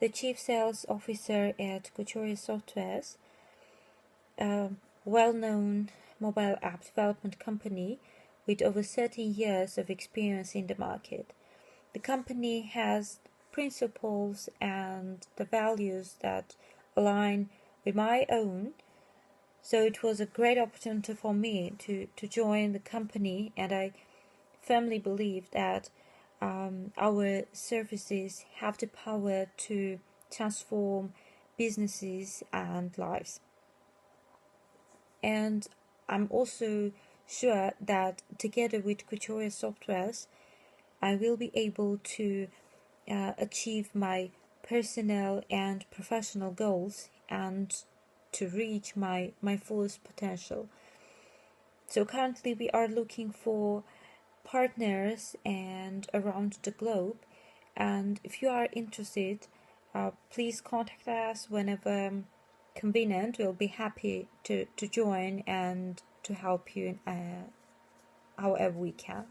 the Chief Sales Officer at Kuchoriya Software, a well-known mobile app development company with over 13 years of experience in the market. The company has principles and the values that align with my own, so it was a great opportunity for me to join the company, and I firmly believe that our services have the power to transform businesses and lives. And I'm also sure that together with Kuchoriya Softwares, I will be able to achieve my personal and professional goals and to reach my fullest potential. So currently we are looking for partners and around the globe, and if you are interested, please contact us whenever convenient. We'll be happy to join and to help you however we can.